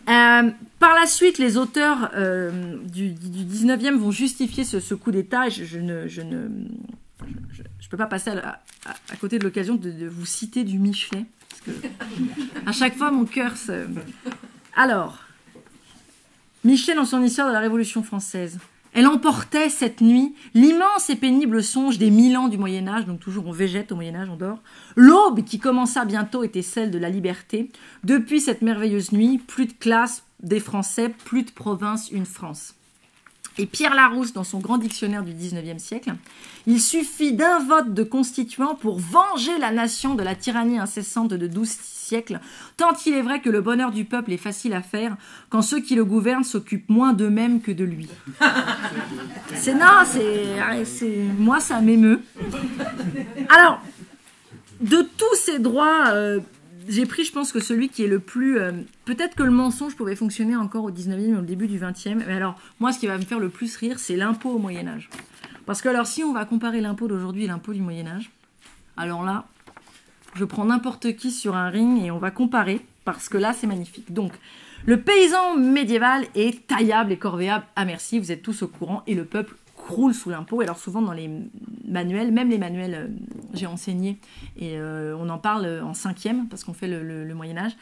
Par la suite, les auteurs du 19e vont justifier ce coup d'État. Et je ne peux pas passer à côté de l'occasion de vous citer du Michelet. Parce que à chaque fois, mon cœur se... Alors, Michelet, dans son histoire de la Révolution française, elle emportait cette nuit l'immense et pénible songe des 1000 ans du Moyen-Âge, donc toujours on végète au Moyen-Âge, on dort. L'aube qui commença bientôt était celle de la liberté. Depuis cette merveilleuse nuit, plus de classe des Français, plus de province, une France. Et Pierre Larousse, dans son grand dictionnaire du 19e siècle, il suffit d'un vote de constituant pour venger la nation de la tyrannie incessante de 12 siècles, tant il est vrai que le bonheur du peuple est facile à faire quand ceux qui le gouvernent s'occupent moins d'eux-mêmes que de lui. Moi, ça m'émeut. Alors, de tous ces droits... j'ai pris, je pense, que celui qui est le plus... peut-être que le mensonge pouvait fonctionner encore au 19e et au début du 20e. Mais alors, moi, ce qui va me faire le plus rire, c'est l'impôt au Moyen-Âge. Parce que alors, si on va comparer l'impôt d'aujourd'hui et l'impôt du Moyen-Âge, alors là, je prends n'importe qui sur un ring et on va comparer, parce que là, c'est magnifique. Donc, le paysan médiéval est taillable et corvéable à merci, vous êtes tous au courant, et le peuple croule sous l'impôt. Et alors souvent dans les manuels, même les manuels, j'ai enseigné, et on en parle en 5e, parce qu'on fait le Moyen-Âge.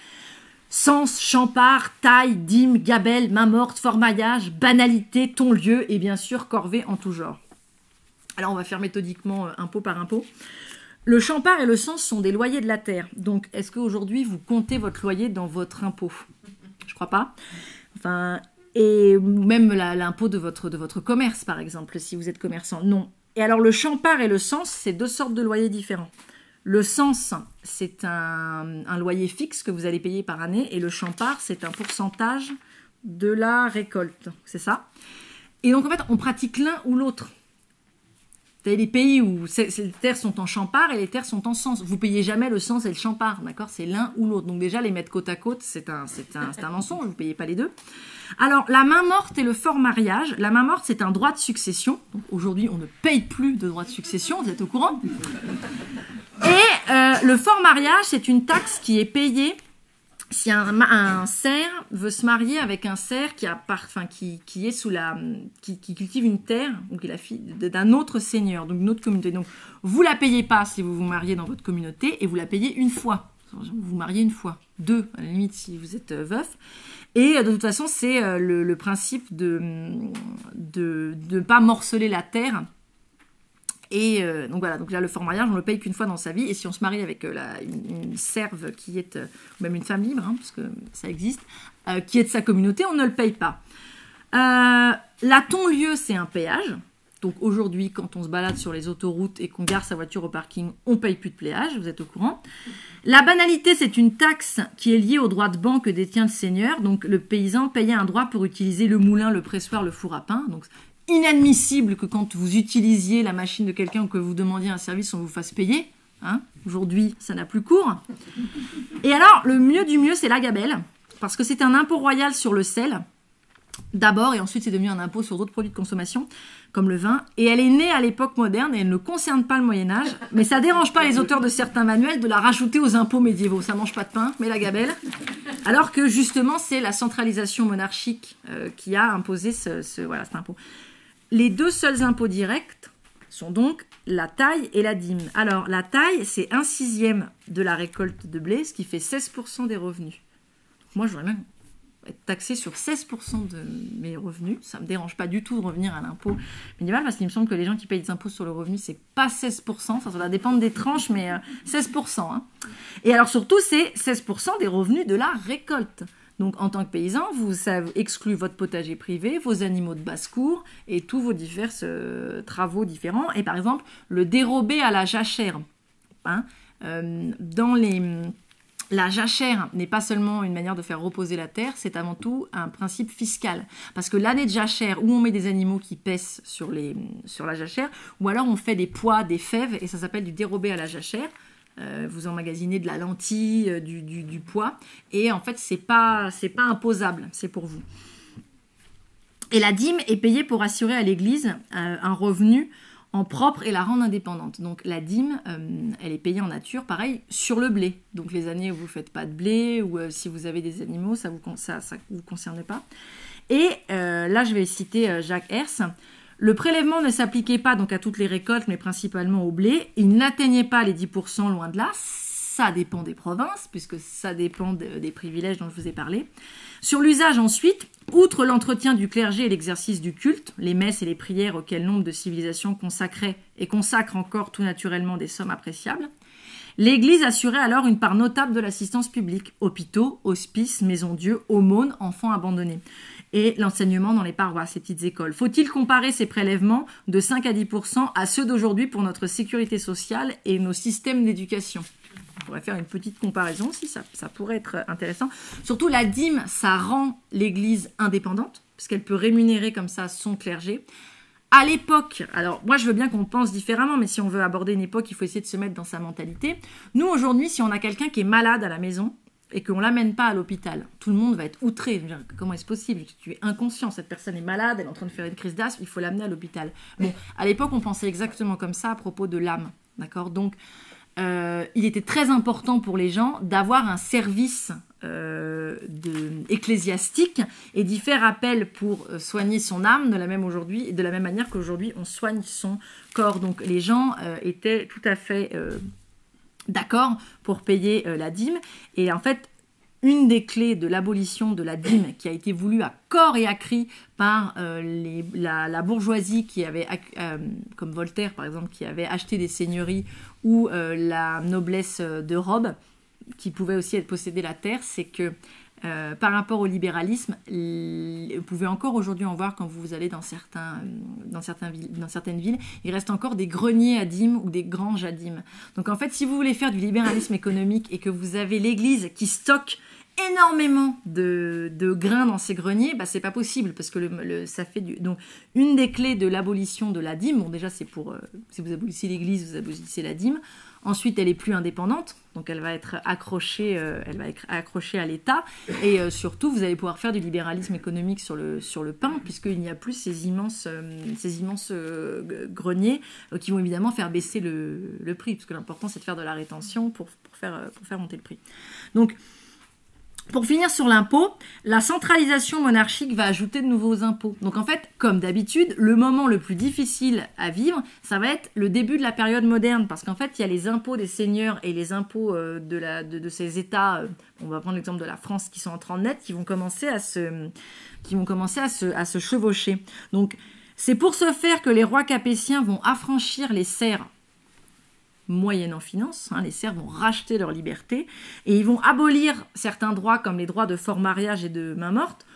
Sens, champard, taille, dîme, gabelle, main morte, formaillage, banalité, ton-lieu, et bien sûr corvée en tout genre. Alors on va faire méthodiquement impôt par impôt. Le champard et le sens sont des loyers de la terre. Donc est-ce qu'aujourd'hui vous comptez votre loyer dans votre impôt? Je crois pas. Enfin... Et même l'impôt de votre commerce, par exemple, si vous êtes commerçant. Non. Et alors, le champard et le sens, c'est deux sortes de loyers différents. Le sens, c'est un loyer fixe que vous allez payer par année. Et le champard, c'est un pourcentage de la récolte. C'est ça. Et donc, en fait, on pratique l'un ou l'autre. Vous avez des pays où les terres sont en champard et les terres sont en sens. Vous payez jamais le sens et le champard, d'accord? C'est l'un ou l'autre. Donc déjà, les mettre côte à côte, c'est un mensonge. Vous ne payez pas les deux. Alors, la main morte et le fort mariage. La main morte, c'est un droit de succession. Donc aujourd'hui, on ne paye plus de droit de succession. Vous êtes au courant? Et le fort mariage, c'est une taxe qui est payée si un cerf veut se marier avec un cerf qui est sous qui cultive une terre, donc qui est la fille d'un autre seigneur, donc d'une autre communauté. Donc vous la payez pas si vous vous mariez dans votre communauté, et vous la payez une fois. Vous vous mariez une fois, deux à la limite si vous êtes veuf. Et de toute façon, c'est le principe de ne pas morceler la terre. Et donc voilà, donc là le fort mariage, on le paye qu'une fois dans sa vie. Et si on se marie avec une serve qui est, ou même une femme libre, hein, parce que ça existe, qui est de sa communauté, on ne le paye pas. La ton-lieu, c'est un péage. Donc aujourd'hui, quand on se balade sur les autoroutes et qu'on gare sa voiture au parking, on paye plus de péage, vous êtes au courant. La banalité, c'est une taxe qui est liée au droit de banc que détient le seigneur. Donc le paysan payait un droit pour utiliser le moulin, le pressoir, le four à pain. Donc inadmissible que quand vous utilisiez la machine de quelqu'un ou que vous demandiez un service, on vous fasse payer. Hein, aujourd'hui, ça n'a plus cours. Et alors, le mieux du mieux, c'est la gabelle, parce que c'est un impôt royal sur le sel, d'abord, et ensuite c'est devenu un impôt sur d'autres produits de consommation, comme le vin. Et elle est née à l'époque moderne, et elle ne concerne pas le Moyen-Âge, mais ça dérange pas les auteurs de certains manuels de la rajouter aux impôts médiévaux. Ça mange pas de pain, mais la gabelle. Alors que justement, c'est la centralisation monarchique qui a imposé cet impôt. Les deux seuls impôts directs sont donc la taille et la dîme. Alors, la taille, c'est 1/6 de la récolte de blé, ce qui fait 16% des revenus. Moi, j'aurais même être taxé sur 16% de mes revenus. Ça ne me dérange pas du tout de revenir à l'impôt médiéval, parce qu'il me semble que les gens qui payent des impôts sur le revenu, c'est pas 16%. Ça va dépendre des tranches, mais 16%. Hein. Et alors, surtout, c'est 16% des revenus de la récolte. Donc, en tant que paysan, ça exclut votre potager privé, vos animaux de basse-cour et tous vos divers travaux différents. Et par exemple, le dérobé à la jachère. Hein, la jachère n'est pas seulement une manière de faire reposer la terre, c'est avant tout un principe fiscal. Parce que l'année de jachère, où on met des animaux qui pèsent sur la jachère, ou alors on fait des pois, des fèves, et ça s'appelle du dérobé à la jachère. Vous emmagasinez de la lentille, du pois, et en fait c'est pas imposable, c'est pour vous. Et la dîme est payée pour assurer à l'église un revenu en propre et la rendre indépendante. Donc la dîme, elle est payée en nature, pareil, sur le blé. Donc les années où vous ne faites pas de blé, ou si vous avez des animaux, ça ne vous concerne pas. Et là, je vais citer Jacques Herse. Le prélèvement ne s'appliquait pas donc à toutes les récoltes, mais principalement au blé. Il n'atteignait pas les 10%, loin de là. Ça dépend des provinces, puisque ça dépend des privilèges dont je vous ai parlé. Sur l'usage ensuite, outre l'entretien du clergé et l'exercice du culte, les messes et les prières auxquelles nombre de civilisations consacraient et consacrent encore tout naturellement des sommes appréciables, l'Église assurait alors une part notable de l'assistance publique, hôpitaux, hospices, maisons-dieu, aumônes, enfants abandonnés, et l'enseignement dans les paroisses et petites écoles. Faut-il comparer ces prélèvements de 5 à 10% à ceux d'aujourd'hui pour notre sécurité sociale et nos systèmes d'éducation ? On pourrait faire une petite comparaison si ça pourrait être intéressant. Surtout, la dîme, ça rend l'Église indépendante, parce qu'elle peut rémunérer comme ça son clergé. À l'époque, alors moi je veux bien qu'on pense différemment, mais si on veut aborder une époque, il faut essayer de se mettre dans sa mentalité. Nous, aujourd'hui, si on a quelqu'un qui est malade à la maison et qu'on ne l'amène pas à l'hôpital, tout le monde va être outré. Dire, comment est-ce possible ? Tu es inconscient, cette personne est malade, elle est en train de faire une crise d'asthme, il faut l'amener à l'hôpital. Bon, à l'époque, on pensait exactement comme ça à propos de l'âme, d'accord ? Donc, il était très important pour les gens d'avoir un service ecclésiastique et d'y faire appel pour soigner son âme de la même manière qu'aujourd'hui on soigne son corps. Donc les gens étaient tout à fait d'accord pour payer la dîme. Et en fait, une des clés de l'abolition de la dîme qui a été voulue à corps et à cri par la bourgeoisie qui avait, comme Voltaire par exemple, qui avait acheté des seigneuries ou la noblesse de robe, qui pouvait aussi posséder la terre, c'est que par rapport au libéralisme, vous pouvez encore aujourd'hui en voir quand vous allez dans certaines villes, il reste encore des greniers à dîmes ou des granges à dîmes. Donc en fait, si vous voulez faire du libéralisme économique et que vous avez l'Église qui stocke énormément de grains dans ces greniers, bah c'est pas possible parce que ça fait du. Donc une des clés de l'abolition de la dîme, bon déjà c'est pour si vous abolissez l'Église, vous abolissez la dîme. Ensuite, elle est plus indépendante, donc elle va être accrochée à l'État. Et surtout, vous allez pouvoir faire du libéralisme économique sur le pain, puisqu'il n'y a plus ces immenses greniers qui vont évidemment faire baisser le prix, parce que l'important c'est de faire de la rétention pour faire monter le prix. Donc, pour finir sur l'impôt, la centralisation monarchique va ajouter de nouveaux impôts. Donc en fait, comme d'habitude, le moment le plus difficile à vivre, ça va être le début de la période moderne, parce qu'en fait, il y a les impôts des seigneurs et les impôts de ces États, on va prendre l'exemple de la France, qui sont en train de naître, qui vont commencer à se chevaucher. Donc c'est pour ce faire que les rois capétiens vont affranchir les serfs moyennant finance, les serfs vont racheter leur liberté et ils vont abolir certains droits comme les droits de fort mariage et de main morte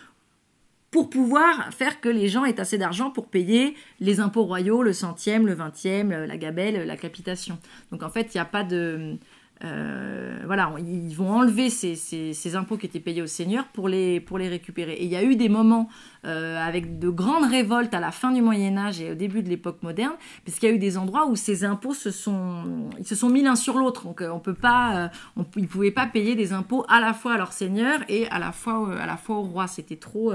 pour pouvoir faire que les gens aient assez d'argent pour payer les impôts royaux, le centième, le vingtième, la gabelle, la capitation. Donc en fait, il n'y a pas de... voilà, ils vont enlever ces impôts qui étaient payés aux seigneurs pour les récupérer. Et il y a eu des moments avec de grandes révoltes à la fin du Moyen-Âge et au début de l'époque moderne, parce qu'il y a eu des endroits où ces impôts se sont mis l'un sur l'autre. Donc ils ne pouvaient pas payer des impôts à la fois à leurs seigneurs et à la fois au roi. C'était trop.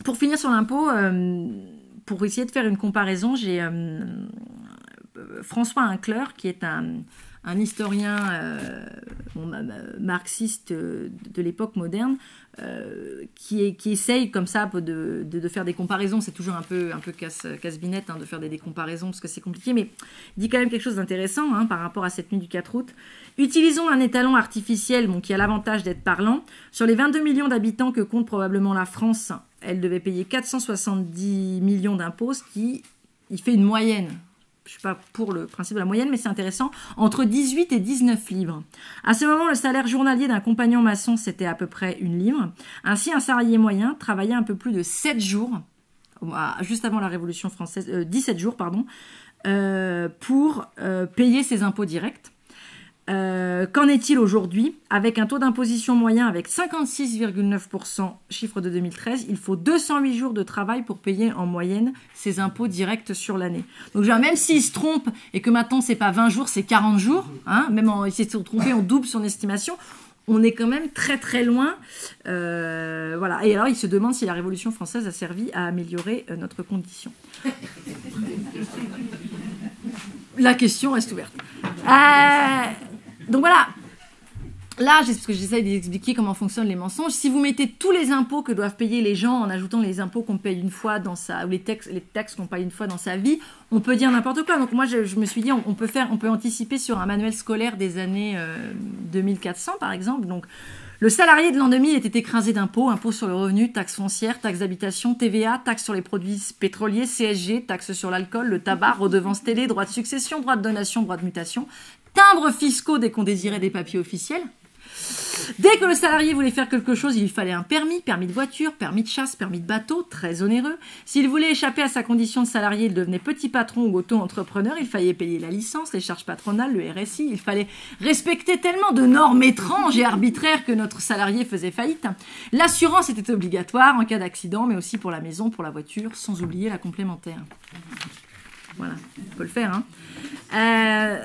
Pour finir sur l'impôt, pour essayer de faire une comparaison, j'ai François Hinckleur, qui est un historien marxiste de l'époque moderne, qui essaye comme ça de faire des comparaisons. C'est toujours un peu casse-binette de faire des comparaisons parce que c'est compliqué, mais il dit quand même quelque chose d'intéressant par rapport à cette nuit du 4 août. Utilisons un étalon artificiel qui a l'avantage d'être parlant. Sur les 22 millions d'habitants que compte probablement la France, elle devait payer 470 millions d'impôts, ce qui fait une moyenne. Je ne suis pas pour le principe de la moyenne, mais c'est intéressant, entre 18 et 19 livres. À ce moment, le salaire journalier d'un compagnon maçon, c'était à peu près 1 livre. Ainsi, un salarié moyen travaillait un peu plus de 7 jours, juste avant la Révolution française, 17 jours, pardon, pour payer ses impôts directs. Qu'en est-il aujourd'hui? Avec un taux d'imposition moyen avec 56,9%, chiffre de 2013, il faut 208 jours de travail pour payer en moyenne ses impôts directs sur l'année. Donc même s'il se trompe et que maintenant c'est pas 20 jours, c'est 40 jours, même s'il s'est trompé, on double son estimation, on est quand même très très loin. Voilà. Et alors, il se demande si la Révolution française a servi à améliorer notre condition. La question reste ouverte. Donc voilà. Là, parce que j'essaie d'expliquer comment fonctionnent les mensonges. Si vous mettez tous les impôts que doivent payer les gens en ajoutant les impôts qu'on paye une fois ou les taxes qu'on paye une fois dans sa vie, on peut dire n'importe quoi. Donc moi, je me suis dit, on peut anticiper sur un manuel scolaire des années 2400, par exemple. Donc, le salarié de l'an 2000 était écrasé d'impôts, impôts sur le revenu, taxes foncières, taxes d'habitation, TVA, taxes sur les produits pétroliers, CSG, taxes sur l'alcool, le tabac, redevances télé, droits de succession, droits de donation, droits de mutation, timbres fiscaux dès qu'on désirait des papiers officiels. Dès que le salarié voulait faire quelque chose, il lui fallait un permis de voiture, permis de chasse, permis de bateau, très onéreux. S'il voulait échapper à sa condition de salarié, il devenait petit patron ou auto-entrepreneur, il fallait payer la licence, les charges patronales, le RSI, il fallait respecter tellement de normes étranges et arbitraires que notre salarié faisait faillite. L'assurance était obligatoire en cas d'accident, mais aussi pour la maison, pour la voiture, sans oublier la complémentaire. Voilà, on peut le faire, hein.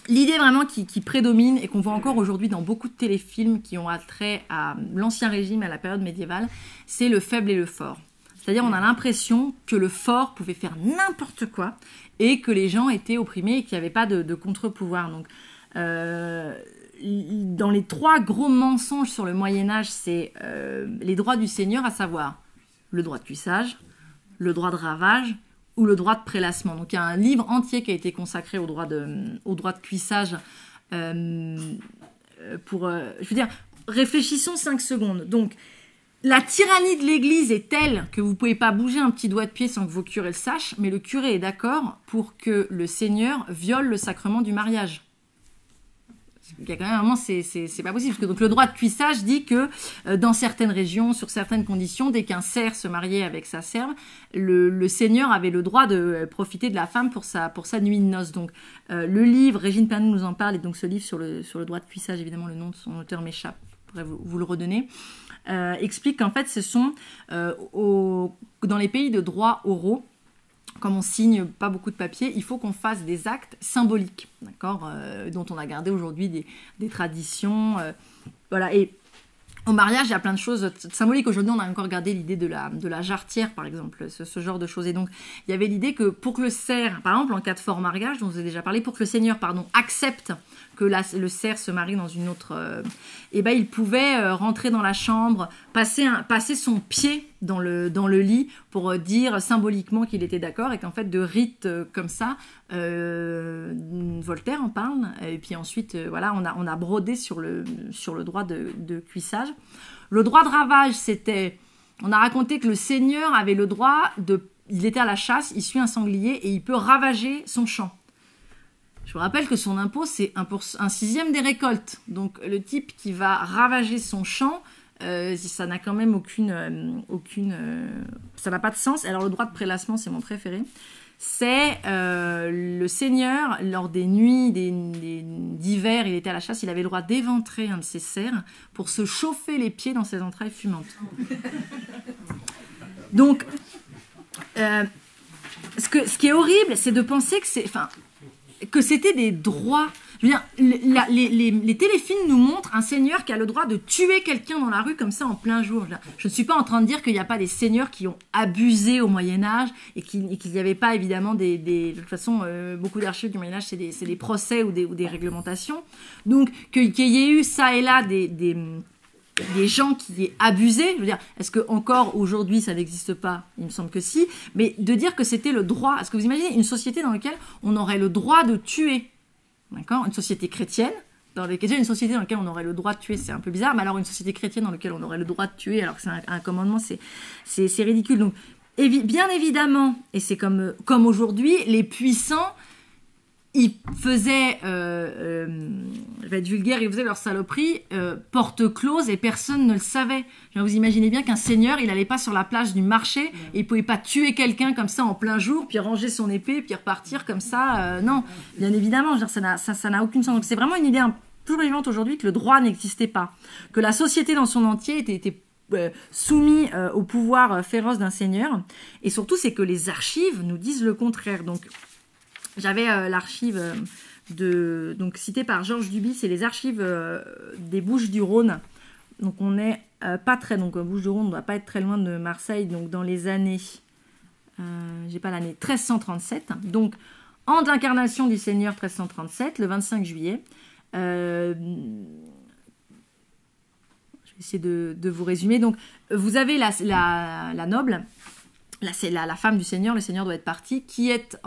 L'idée vraiment qui prédomine et qu'on voit encore aujourd'hui dans beaucoup de téléfilms qui ont attrait à l'Ancien Régime, à la période médiévale, c'est le faible et le fort. C'est-à-dire on a l'impression que le fort pouvait faire n'importe quoi et que les gens étaient opprimés et qu'il n'y avait pas de contre-pouvoir. Donc, dans les 3 gros mensonges sur le Moyen-Âge, c'est les droits du seigneur, à savoir le droit de cuissage, le droit de ravage ou le droit de prélassement. Donc il y a un livre entier qui a été consacré au droit de cuissage. Je veux dire, réfléchissons 5 secondes. Donc, la tyrannie de l'Église est telle que vous ne pouvez pas bouger un petit doigt de pied sans que vos curés le sachent, mais le curé est d'accord pour que le seigneur viole le sacrement du mariage. Il y a quand même un moment, c'est pas possible. Parce que donc, le droit de cuissage dit que dans certaines régions, sur certaines conditions, dès qu'un serf se mariait avec sa serve, le seigneur avait le droit de profiter de la femme pour sa nuit de noces. Donc, le livre, Régine Pernoud nous en parle, et donc ce livre sur le droit de cuissage, évidemment, le nom de son auteur m'échappe, je pourrais vous le redonner, explique qu'en fait, ce sont dans les pays de droit oraux, comme on signe pas beaucoup de papiers, il faut qu'on fasse des actes symboliques, d'accord, dont on a gardé aujourd'hui des traditions. Voilà. Et au mariage, il y a plein de choses symboliques. Aujourd'hui, on a encore gardé l'idée de la jarretière, par exemple, ce genre de choses. Et donc, il y avait l'idée que pour que le serf, par exemple, en cas de fort mariage, dont je vous ai déjà parlé, pour que le seigneur, accepte que le serf se marie dans une autre... il pouvait rentrer dans la chambre, passer son pied dans le lit pour dire symboliquement qu'il était d'accord et qu'en fait, de rites comme ça, Voltaire en parle. Et puis ensuite, voilà, on a brodé sur le droit de cuissage. Le droit de ravage, c'était... On a raconté que le seigneur avait le droit il était à la chasse, il suit un sanglier et il peut ravager son champ. Je vous rappelle que son impôt, c'est un sixième des récoltes. Donc, le type qui va ravager son champ, ça n'a quand même ça n'a pas de sens. Alors, le droit de prélassement, c'est mon préféré. C'est le seigneur, lors des nuits d'hiver, il était à la chasse, il avait le droit d'éventrer un de ses cerfs pour se chauffer les pieds dans ses entrailles fumantes. Donc, ce qui est horrible, c'est de penser que c'était des droits. Je veux dire, les téléfilms nous montrent un seigneur qui a le droit de tuer quelqu'un dans la rue comme ça en plein jour. Je ne suis pas en train de dire qu'il n'y a pas des seigneurs qui ont abusé au Moyen-Âge et qu'il n'y avait pas évidemment de toute façon, beaucoup d'archives du Moyen-Âge, c'est des procès ou des réglementations. Donc, qu'il y ait eu ça et là des gens qui aient abusé, je veux dire, est-ce que encore aujourd'hui ça n'existe pas? Il me semble que si, mais de dire que c'était le droit, est-ce que vous imaginez une société dans laquelle on aurait le droit de tuer, d'accord? Une société chrétienne, une société dans laquelle on aurait le droit de tuer, c'est un peu bizarre, mais alors une société chrétienne dans laquelle on aurait le droit de tuer, alors que c'est un commandement, c'est ridicule. Donc, bien évidemment, et c'est comme aujourd'hui, les puissants, ils faisaient, je vais être vulgaire, ils faisaient leur saloperie porte close et personne ne le savait. Vous imaginez bien qu'un seigneur, il n'allait pas sur la plage du marché et il pouvait pas tuer quelqu'un comme ça en plein jour, puis ranger son épée, puis repartir comme ça. Non, bien évidemment, je veux dire, ça n'a aucune sens. Donc c'est vraiment une idée toujours vivante aujourd'hui que le droit n'existait pas, que la société dans son entier était soumis au pouvoir féroce d'un seigneur. Et surtout, c'est que les archives nous disent le contraire. Donc, j'avais l'archive donc cité par Georges Duby, c'est les archives des Bouches-du-Rhône. Donc on est pas très, donc Bouches-du-Rhône, on ne doit pas être très loin de Marseille, donc dans les années, j'ai pas l'année, 1337. Donc an de l'incarnation du Seigneur 1337, le 25 juillet. Je vais essayer de vous résumer. Donc vous avez la noble, là c'est la femme du Seigneur, le Seigneur doit être parti, qui est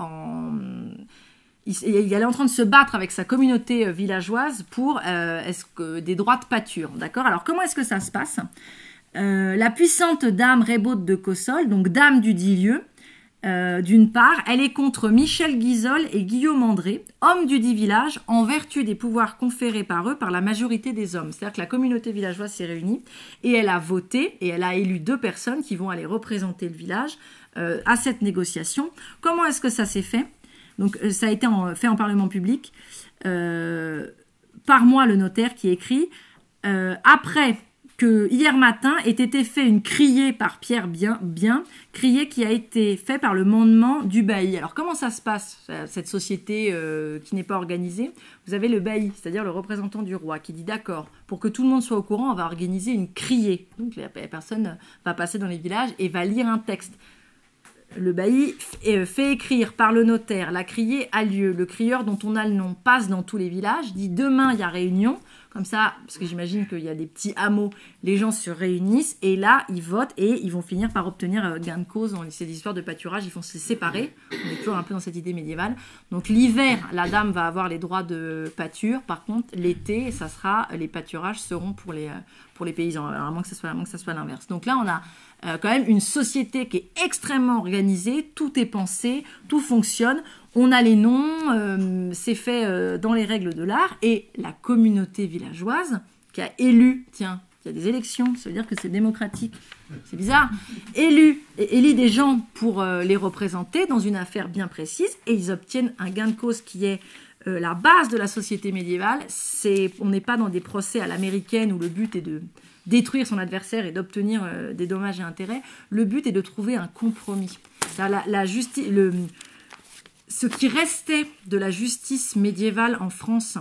elle est en train de se battre avec sa communauté villageoise pour des droits de pâture, d'accord? Alors comment est-ce que ça se passe? La puissante dame Rébaud de Cossol, donc dame du dit lieu, d'une part, elle est contre Michel Guizol et Guillaume André, hommes du dit village, en vertu des pouvoirs conférés par eux par la majorité des hommes. C'est-à-dire que la communauté villageoise s'est réunie et elle a voté et elle a élu 2 personnes qui vont aller représenter le village à cette négociation. Comment est-ce que ça s'est fait? Donc ça a été fait en parlement public par moi, le notaire, qui écrit après que hier matin ait été fait une criée par Pierre Bien, criée qui a été fait par le mandement du bailli. Alors comment ça se passe, cette société qui n'est pas organisée? Vous avez le bailli, c'est-à-dire le représentant du roi, qui dit d'accord, pour que tout le monde soit au courant, on va organiser une criée. Donc la personne va passer dans les villages et va lire un texte. Le bailli fait écrire par le notaire, la criée a lieu, le crieur dont on a le nom passe dans tous les villages, dit demain il y a réunion, comme ça, parce que j'imagine qu'il y a des petits hameaux, les gens se réunissent et là ils votent et ils vont finir par obtenir gain de cause dans ces histoires de pâturage, ils vont se séparer, on est toujours un peu dans cette idée médiévale. Donc l'hiver, la dame va avoir les droits de pâture, par contre l'été, les pâturages seront pour les paysans, alors à moins que ça soit l'inverse. Donc là on a quand même une société qui est extrêmement organisée, tout est pensé, tout fonctionne, on a les noms, c'est fait dans les règles de l'art, et la communauté villageoise qui a élu, tiens, il y a des élections, ça veut dire que c'est démocratique, c'est bizarre, élit des gens pour les représenter dans une affaire bien précise, et ils obtiennent un gain de cause qui est la base de la société médiévale. On n'est pas dans des procès à l'américaine où le but est de détruire son adversaire et d'obtenir des dommages et intérêts. Le but est de trouver un compromis. Ce qui restait de la justice médiévale en France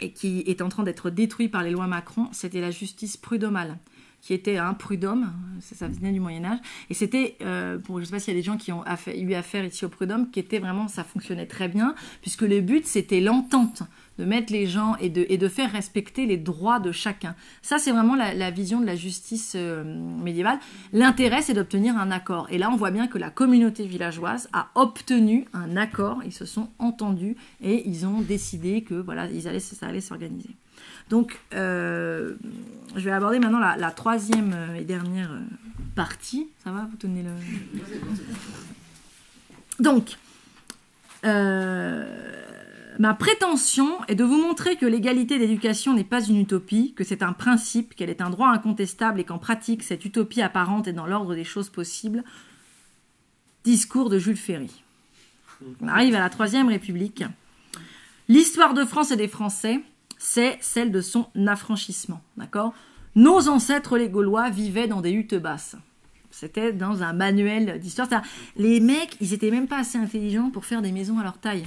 et qui est en train d'être détruit par les lois Macron, c'était la justice prud'homale, qui était un prud'homme, ça venait du Moyen-Âge, et c'était, je ne sais pas s'il y a des gens qui ont eu affaire ici au prud'homme, qui était vraiment, ça fonctionnait très bien, puisque le but c'était l'entente, de mettre les gens et de faire respecter les droits de chacun. Ça, c'est vraiment la vision de la justice médiévale. L'intérêt, c'est d'obtenir un accord. Et là, on voit bien que la communauté villageoise a obtenu un accord. Ils se sont entendus et ils ont décidé que voilà, ça allait s'organiser. Donc, je vais aborder maintenant la troisième et dernière partie. Ça va, vous tenez le... Donc, ma prétention est de vous montrer que l'égalité d'éducation n'est pas une utopie, que c'est un principe, qu'elle est un droit incontestable et qu'en pratique, cette utopie apparente est dans l'ordre des choses possibles. Discours de Jules Ferry. On arrive à la Troisième République. L'histoire de France et des Français, c'est celle de son affranchissement. D'accord ? Nos ancêtres, les Gaulois, vivaient dans des huttes basses. C'était dans un manuel d'histoire. Les mecs, ils étaient même pas assez intelligents pour faire des maisons à leur taille.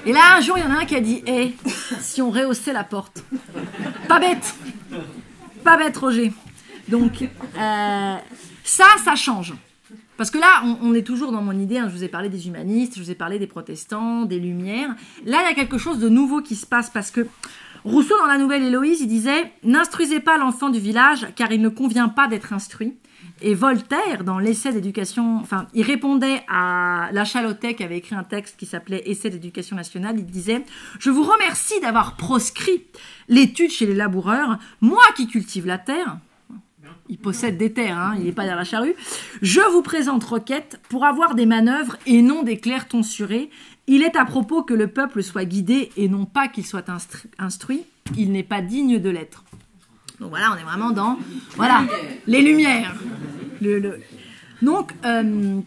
Et là, un jour, il y en a un qui a dit « Eh, si on rehaussait la porte ?» Pas bête. Pas bête, Roger. Donc, ça change. Parce que là, on est toujours dans mon idée, hein, je vous ai parlé des humanistes, je vous ai parlé des protestants, des Lumières. Là, il y a quelque chose de nouveau qui se passe parce que Rousseau, dans la Nouvelle Héloïse, il disait « N'instruisez pas l'enfant du village, car il ne convient pas d'être instruit. » Et Voltaire, dans l'essai d'éducation, enfin, il répondait à La Chalotais, qui avait écrit un texte qui s'appelait « Essai d'éducation nationale », il disait « Je vous remercie d'avoir proscrit l'étude chez les laboureurs, moi qui cultive la terre. » Il possède des terres, hein, il n'est pas derrière la charrue. « Je vous présente requête pour avoir des manœuvres et non des clercs tonsurés. Il est à propos que le peuple soit guidé et non pas qu'il soit instruit. Il n'est pas digne de l'être. » Donc voilà, on est vraiment dans les Lumières. Donc,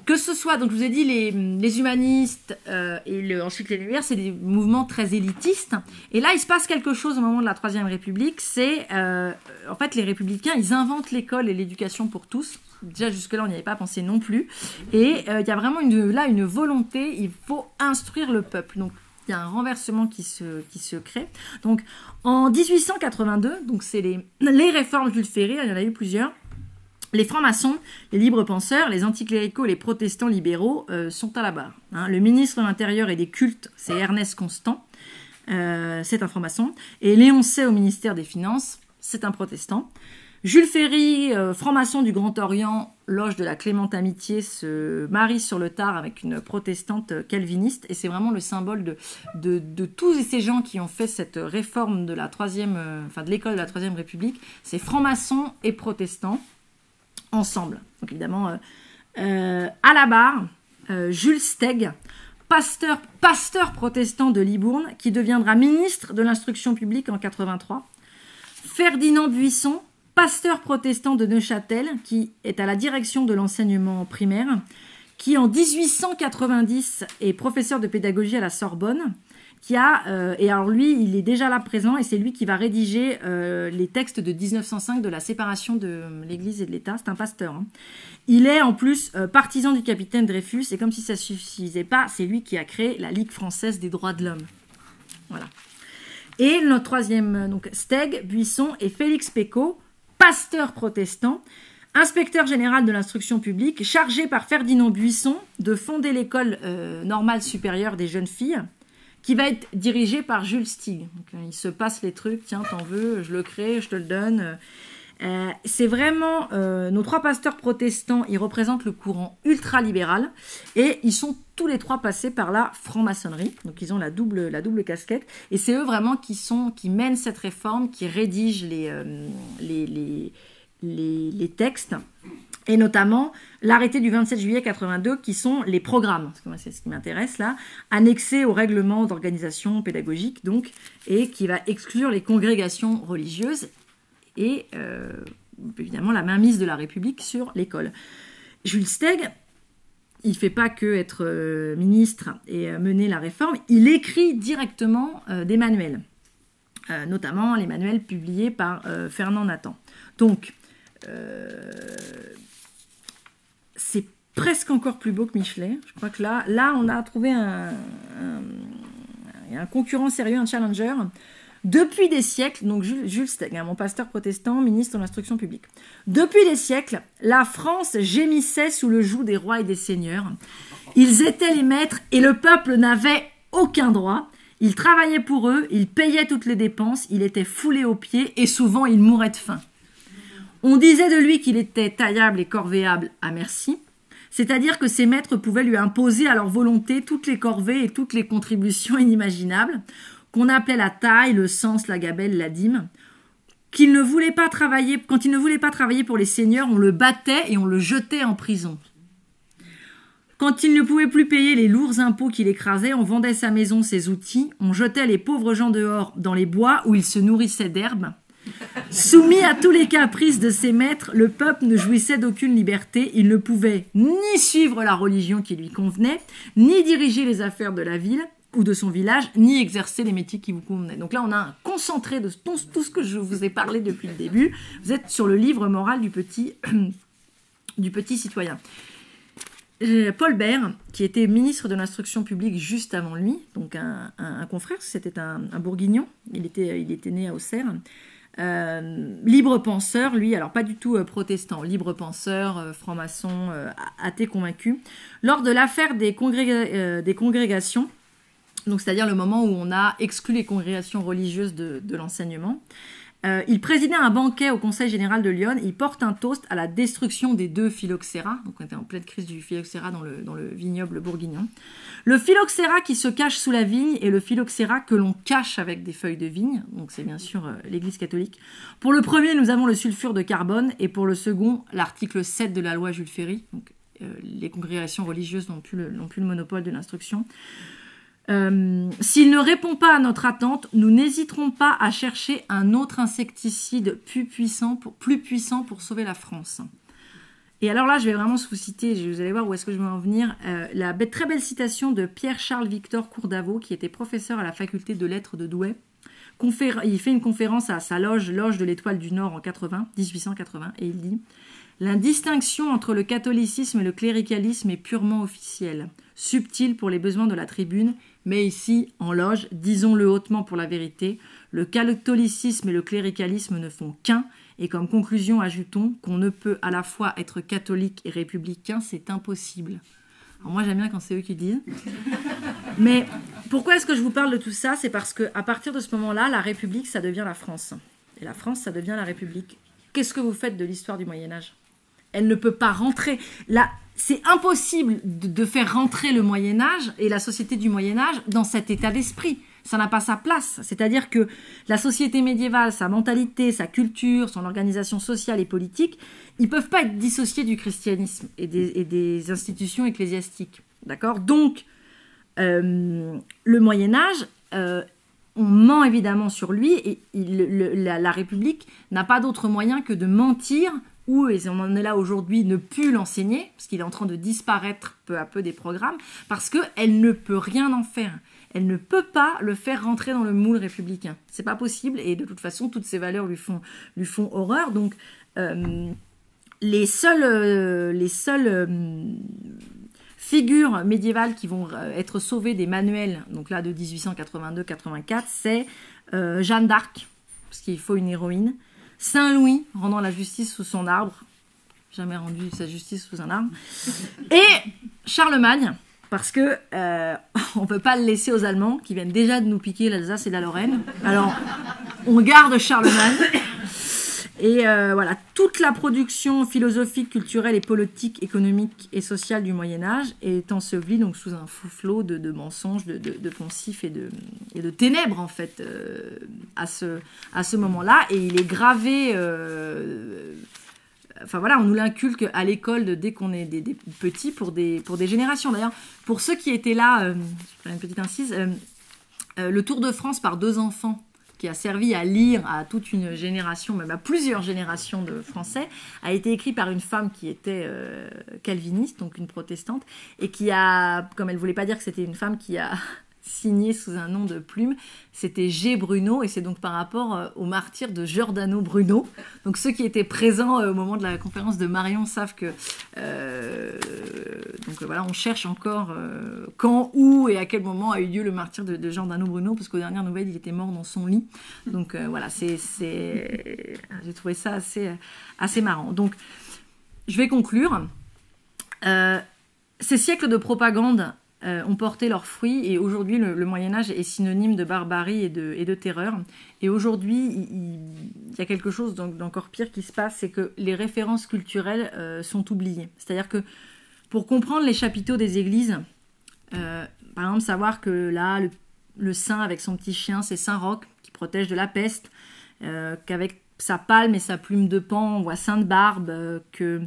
que ce soit, donc je vous ai dit, les humanistes et ensuite les Lumières, c'est des mouvements très élitistes. Et là, il se passe quelque chose au moment de la Troisième République. C'est, en fait, les républicains, ils inventent l'école et l'éducation pour tous. Déjà, jusque-là, on n'y avait pas pensé non plus. Et il y a vraiment une volonté, il faut instruire le peuple. Donc, il y a un renversement qui se crée. Donc, en 1882, donc c'est les réformes Jules Ferry, il y en a eu plusieurs. Les francs-maçons, les libres penseurs, les anticléricaux et les protestants libéraux sont à la barre. Hein. Le ministre de l'Intérieur et des Cultes, c'est Ernest Constant, c'est un franc-maçon. Et Léon Say au ministère des Finances, c'est un protestant. Jules Ferry, franc-maçon du Grand Orient, loge de la Clémente Amitié, se marie sur le tard avec une protestante calviniste. Et c'est vraiment le symbole de tous ces gens qui ont fait cette réforme de de l'école de la Troisième République. C'est franc-maçons et protestants ensemble. Donc évidemment, à la barre, Jules Steg, pasteur protestant de Libourne, qui deviendra ministre de l'Instruction publique en 83. Ferdinand Buisson, pasteur protestant de Neuchâtel, qui est à la direction de l'enseignement primaire, qui en 1890 est professeur de pédagogie à la Sorbonne, et alors lui, il est déjà là présent, et c'est lui qui va rédiger les textes de 1905 de la séparation de l'Église et de l'État. C'est un pasteur. Hein. Il est en plus partisan du capitaine Dreyfus, et comme si ça ne suffisait pas, c'est lui qui a créé la Ligue française des droits de l'homme. Voilà. Et notre troisième, donc Steg, Buisson et Félix Pécaud, pasteur protestant, inspecteur général de l'instruction publique, chargé par Ferdinand Buisson de fonder l'école normale supérieure des jeunes filles, qui va être dirigée par Jules Steg. Donc, il se passe les trucs, tiens, t'en veux, je le crée, je te le donne. C'est vraiment, nos trois pasteurs protestants, ils représentent le courant ultra-libéral, et ils sont tous les trois passés par la franc-maçonnerie, donc ils ont la double casquette, et c'est eux vraiment qui mènent cette réforme, qui rédigent les textes, et notamment l'arrêté du 27 juillet 82, qui sont les programmes, parce que moi c'est ce qui m'intéresse là, annexés au règlement d'organisation pédagogique, donc, et qui va exclure les congrégations religieuses, et évidemment la mainmise de la République sur l'école. Jules Steg, il ne fait pas que être ministre et mener la réforme, il écrit directement des manuels, notamment les manuels publiés par Fernand Nathan. Donc, c'est presque encore plus beau que Michelet. Je crois que là on a trouvé un concurrent sérieux, un challenger. Depuis des siècles, donc Jules Steg, mon pasteur protestant, ministre de l'Instruction publique. Depuis des siècles, la France gémissait sous le joug des rois et des seigneurs. Ils étaient les maîtres et le peuple n'avait aucun droit. Ils travaillaient pour eux, ils payaient toutes les dépenses, il était foulé aux pieds et souvent il mourait de faim. On disait de lui qu'il était taillable et corvéable à merci, c'est-à-dire que ses maîtres pouvaient lui imposer à leur volonté toutes les corvées et toutes les contributions inimaginables, qu'on appelait la taille, le sens, la gabelle, la dîme. Quand il ne voulait pas travailler pour les seigneurs, on le battait et on le jetait en prison. Quand il ne pouvait plus payer les lourds impôts qui l'écrasaient, on vendait sa maison, ses outils, on jetait les pauvres gens dehors dans les bois où ils se nourrissaient d'herbes. Soumis à tous les caprices de ses maîtres, le peuple ne jouissait d'aucune liberté. Il ne pouvait ni suivre la religion qui lui convenait, ni diriger les affaires de la ville ou de son village, ni exercer les métiers qui vous convenaient. Donc là, on a un concentré de tout ce que je vous ai parlé depuis le début. Vous êtes sur le livre moral du petit citoyen. Paul Bert, qui était ministre de l'Instruction publique juste avant lui, donc un confrère, c'était un Bourguignon, il était né à Auxerre, libre penseur, lui, alors pas du tout protestant, libre penseur, franc-maçon, athée convaincu. Lors de l'affaire des congrégations, donc c'est-à-dire le moment où on a exclu les congrégations religieuses de l'enseignement, il présidait un banquet au Conseil général de Lyon. Il porte un toast à la destruction des deux phylloxéras. Donc on était en pleine crise du phylloxéra dans le vignoble bourguignon. Le phylloxéra qui se cache sous la vigne et le phylloxéra que l'on cache avec des feuilles de vigne. Donc c'est bien sûr l'Église catholique. Pour le premier, nous avons le sulfure de carbone et pour le second, l'article 7 de la loi Jules Ferry. Donc les congrégations religieuses n'ont plus le monopole de l'instruction. S'il ne répond pas à notre attente, nous n'hésiterons pas à chercher un autre insecticide plus puissant pour sauver la France. Et alors là, je vais vraiment vous citer, vous allez voir où est-ce que je vais en venir, la très belle citation de Pierre-Charles Victor Courdavaux, qui était professeur à la faculté de lettres de Douai. Il fait une conférence à sa loge de l'Étoile du Nord en 1880, et il dit « La distinction entre le catholicisme et le cléricalisme est purement officielle, subtile pour les besoins de la tribune, Mais ici, en loge, disons-le hautement pour la vérité, le catholicisme et le cléricalisme ne font qu'un, et comme conclusion, ajoutons qu'on ne peut à la fois être catholique et républicain, c'est impossible. Alors moi, j'aime bien quand c'est eux qui disent. Mais pourquoi est-ce que je vous parle de tout ça? C'est parce qu'à partir de ce moment-là, la République, ça devient la France. Et la France, ça devient la République. Qu'est-ce que vous faites de l'histoire du Moyen-Âge? Elle ne peut pas rentrer. Là, c'est impossible de faire rentrer le Moyen-Âge et la société du Moyen-Âge dans cet état d'esprit. Ça n'a pas sa place. C'est-à-dire que la société médiévale, sa mentalité, sa culture, son organisation sociale et politique, ils ne peuvent pas être dissociés du christianisme et des institutions ecclésiastiques. D'accord? Donc, le Moyen-Âge, on ment évidemment sur lui et la République n'a pas d'autre moyen que de mentir ou, et on en est là aujourd'hui, ne plus l'enseigner, parce qu'il est en train de disparaître peu à peu des programmes, parce qu'elle ne peut rien en faire. Elle ne peut pas le faire rentrer dans le moule républicain. C'est pas possible, et de toute façon, toutes ces valeurs lui font horreur. Donc, les seules figures médiévales qui vont être sauvées des manuels, donc là de 1882-84, c'est Jeanne d'Arc, parce qu'il faut une héroïne, Saint-Louis, rendant la justice sous son arbre, jamais rendu sa justice sous un arbre, et Charlemagne, parce que on peut pas le laisser aux Allemands, qui viennent déjà de nous piquer l'Alsace et la Lorraine, alors on garde Charlemagne. Et voilà, toute la production philosophique, culturelle et politique, économique et sociale du Moyen-Âge est ensevelie donc sous un flot de mensonges, de poncifs et de ténèbres, en fait, à ce moment-là. Et il est gravé... Enfin voilà, on nous l'inculque à l'école dès qu'on est des petits pour des générations. D'ailleurs, pour ceux qui étaient là, je ferai une petite incise, le Tour de France par 2 enfants, qui a servi à lire à toute une génération, même à plusieurs générations de Français, a été écrit par une femme qui était calviniste, donc une protestante, et qui a, comme elle ne voulait pas dire que c'était une femme, qui a signé sous un nom de plume, c'était G. Bruno, et c'est donc par rapport au martyr de Giordano Bruno. Donc ceux qui étaient présents au moment de la conférence de Marion savent que donc voilà, on cherche encore quand, où et à quel moment a eu lieu le martyr de Giordano Bruno, parce qu'aux dernières nouvelles il était mort dans son lit. Donc voilà, j'ai trouvé ça assez marrant. Donc je vais conclure. Ces siècles de propagande ont porté leurs fruits, et aujourd'hui le Moyen-Âge est synonyme de barbarie et de terreur. Et aujourd'hui, il y a quelque chose d'encore pire qui se passe, c'est que les références culturelles sont oubliées. C'est-à-dire que pour comprendre les chapiteaux des églises, par exemple savoir que là, le saint avec son petit chien, c'est Saint Roch qui protège de la peste, qu'avec sa palme et sa plume de pan, on voit Sainte Barbe, que...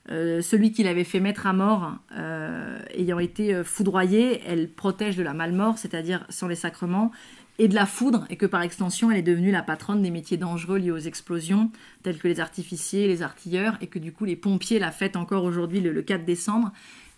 celui qui l'avait fait mettre à mort, ayant été foudroyé, elle protège de la malmort, c'est-à-dire sans les sacrements, et de la foudre, et que par extension, elle est devenue la patronne des métiers dangereux liés aux explosions, tels que les artificiers, les artilleurs, et que du coup, les pompiers la fêtent encore aujourd'hui le 4 décembre.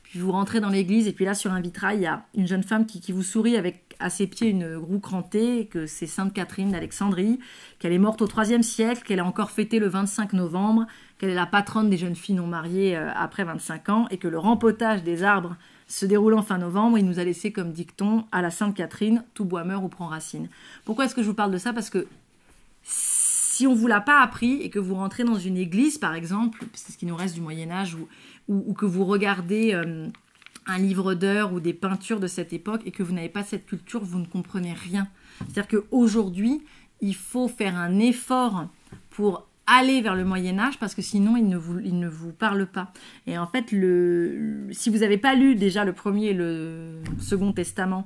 Puis vous rentrez dans l'église, et puis là, sur un vitrail, il y a une jeune femme qui vous sourit avec à ses pieds une roue crantée, que c'est Sainte Catherine d'Alexandrie, qu'elle est morte au IIIe siècle, qu'elle a encore fêté le 25 novembre, qu'elle est la patronne des jeunes filles non mariées après 25 ans, et que le rempotage des arbres se déroulant fin novembre, il nous a laissé comme dicton à la Sainte Catherine, tout bois meurt ou prend racine. Pourquoi est-ce que je vous parle de ça? Parce que si on ne vous l'a pas appris, et que vous rentrez dans une église, par exemple, c'est ce qui nous reste du Moyen-Âge, ou que vous regardez un livre d'heures ou des peintures de cette époque, et que vous n'avez pas cette culture, vous ne comprenez rien. C'est-à-dire qu'aujourd'hui, il faut faire un effort pour aller vers le Moyen-Âge, parce que sinon il ne vous parle pas. Et en fait, si vous n'avez pas lu déjà le premier et le second testament,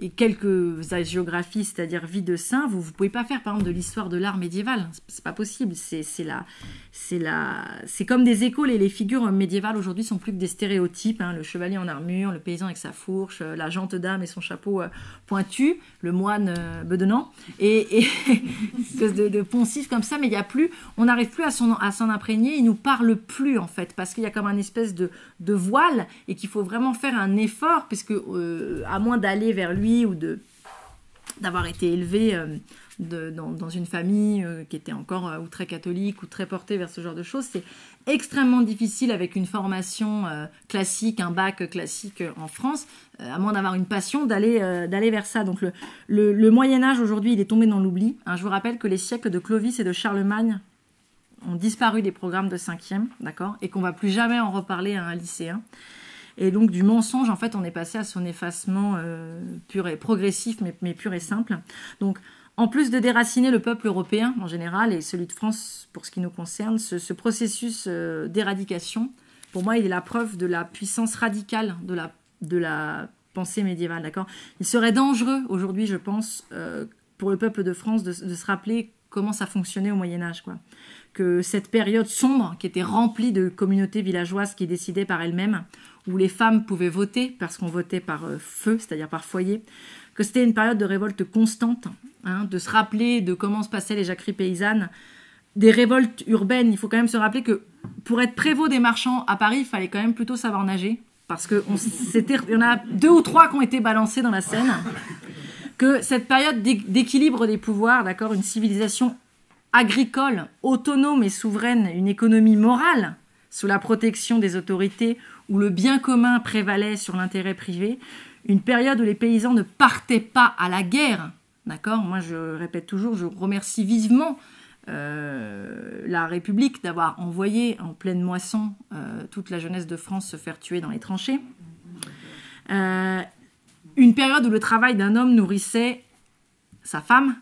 et quelques hagiographies, c'est-à-dire vie de saint, vous ne pouvez pas faire, par exemple, de l'histoire de l'art médiéval. C'est pas possible. C'est comme des écoles, et les figures médiévales aujourd'hui sont plus que des stéréotypes. Hein. Le chevalier en armure, le paysan avec sa fourche, la gente dame et son chapeau pointu, le moine bedonnant, et une espèce de poncif comme ça, mais il y a plus, on n'arrive plus à s'en imprégner, il nous parle plus, en fait, parce qu'il y a comme un espèce de voile, et qu'il faut vraiment faire un effort, puisque à moins d'aller vers lui, ou d'avoir été élevé dans une famille qui était encore ou très catholique ou très portée vers ce genre de choses. C'est extrêmement difficile avec une formation classique, un bac classique en France, à moins d'avoir une passion, d'aller vers ça. Donc le Moyen-Âge aujourd'hui, il est tombé dans l'oubli. Hein, je vous rappelle que les siècles de Clovis et de Charlemagne ont disparu des programmes de 5e, d'accord, et qu'on va plus jamais en reparler à un lycéen. Et donc du mensonge, en fait, on est passé à son effacement pur et progressif, mais pur et simple. Donc, en plus de déraciner le peuple européen en général, et celui de France pour ce qui nous concerne, ce processus d'éradication, pour moi, il est la preuve de la puissance radicale de la pensée médiévale, d'accord. Il serait dangereux aujourd'hui, je pense, pour le peuple de France de se rappeler comment ça fonctionnait au Moyen-Âge, quoi. Que cette période sombre, qui était remplie de communautés villageoises qui décidaient par elles-mêmes, où les femmes pouvaient voter, parce qu'on votait par feu, c'est-à-dire par foyer, que c'était une période de révolte constante, hein, de se rappeler de comment se passaient les jacqueries paysannes, des révoltes urbaines. Il faut quand même se rappeler que pour être prévôt des marchands à Paris, il fallait quand même plutôt savoir nager, parce qu'il y en a 2 ou 3 qui ont été balancés dans la Seine, que cette période d'équilibre des pouvoirs, d'accord, une civilisation agricole, autonome et souveraine, une économie morale, sous la protection des autorités, où le bien commun prévalait sur l'intérêt privé, une période où les paysans ne partaient pas à la guerre, d'accord. Moi, je répète toujours, je remercie vivement la République d'avoir envoyé en pleine moisson toute la jeunesse de France se faire tuer dans les tranchées. Une période où le travail d'un homme nourrissait sa femme,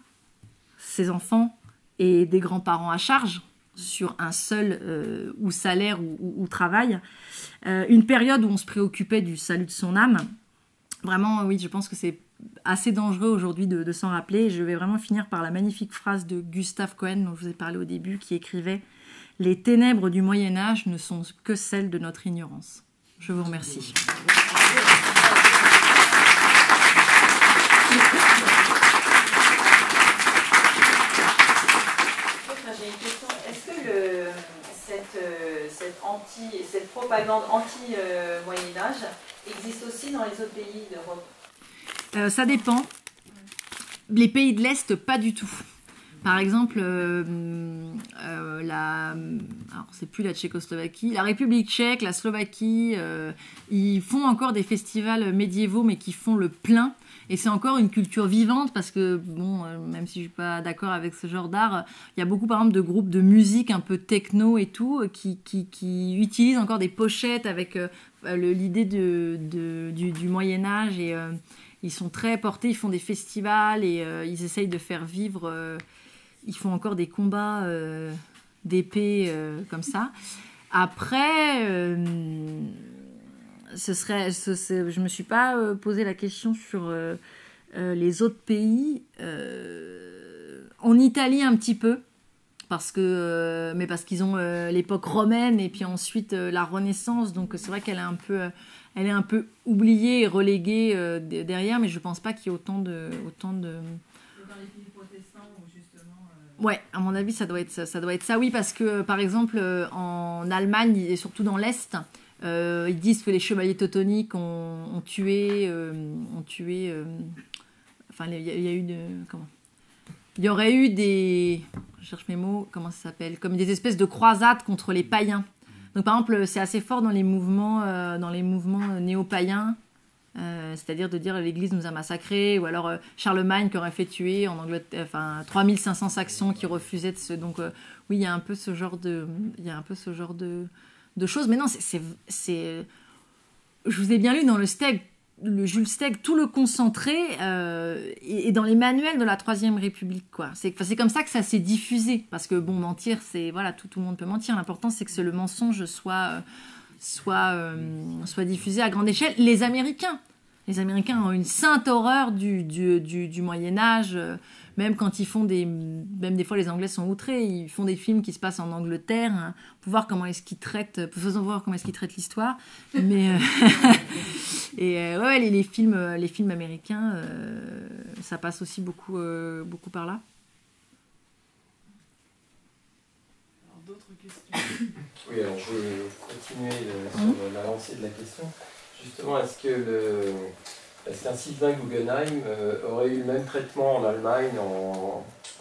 ses enfants et des grands-parents à charge sur un seul ou salaire ou travail. Une période où on se préoccupait du salut de son âme. Vraiment, oui, je pense que c'est assez dangereux aujourd'hui de s'en rappeler. Et je vais vraiment finir par la magnifique phrase de Gustave Cohen, dont je vous ai parlé au début, qui écrivait « Les ténèbres du Moyen-Âge ne sont que celles de notre ignorance ». Je vous remercie. J'ai une question. Est-ce que cette propagande anti-Moyen-Âge existe aussi dans les autres pays d'Europe? Ça dépend. Les pays de l'Est, pas du tout. Par exemple, alors c'est plus la Tchécoslovaquie, la République tchèque, la Slovaquie, ils font encore des festivals médiévaux, mais qui font le plein. Et c'est encore une culture vivante parce que, bon, même si je suis pas d'accord avec ce genre d'art, il y a beaucoup, par exemple, de groupes de musique un peu techno et tout, qui utilisent encore des pochettes avec l'idée du Moyen-Âge. Et ils sont très portés, ils font des festivals et ils essayent de faire vivre... ils font encore des combats d'épée comme ça. Après... je me suis pas posé la question sur les autres pays. En Italie un petit peu, mais parce qu'ils ont l'époque romaine et puis ensuite la Renaissance, donc c'est vrai qu'elle est un peu oubliée et reléguée derrière, mais je pense pas qu'il y ait autant de... Dans les pays protestants où justement... Ouais, à mon avis ça doit être ça, oui, parce que par exemple en Allemagne et surtout dans l'Est, ils disent que les chevaliers teutoniques ont tué. Enfin, il y a eu comment ? Il y aurait eu des. Je cherche mes mots. Comment ça s'appelle ? Comme des espèces de croisades contre les païens. Donc, par exemple, c'est assez fort dans les mouvements néo-païens. C'est-à-dire de dire l'Église nous a massacrés, ou alors Charlemagne qui aurait fait tuer en Angleterre, 3500 Saxons qui refusaient de se. Donc, oui, il y a un peu ce genre de choses. Mais non, je vous ai bien lu dans le Jules Steg, tout le concentré est dans les manuels de la Troisième République, quoi. C'est comme ça que ça s'est diffusé, parce que bon, mentir, c'est voilà, tout le monde peut mentir. L'important, c'est que le mensonge soit diffusé à grande échelle. Les Américains ont une sainte horreur du Moyen-Âge. Même quand ils font même des fois les Anglais sont outrés, ils font des films qui se passent en Angleterre, hein, pour voir comment est-ce qu'ils traitent l'histoire. Mais ouais, les films américains, ça passe aussi beaucoup par là. Alors, d'autres questions? Oui, alors je vais continuer sur la lancée de la question. Justement, est-ce qu'un Sylvain Guggenheim aurait eu le même traitement en Allemagne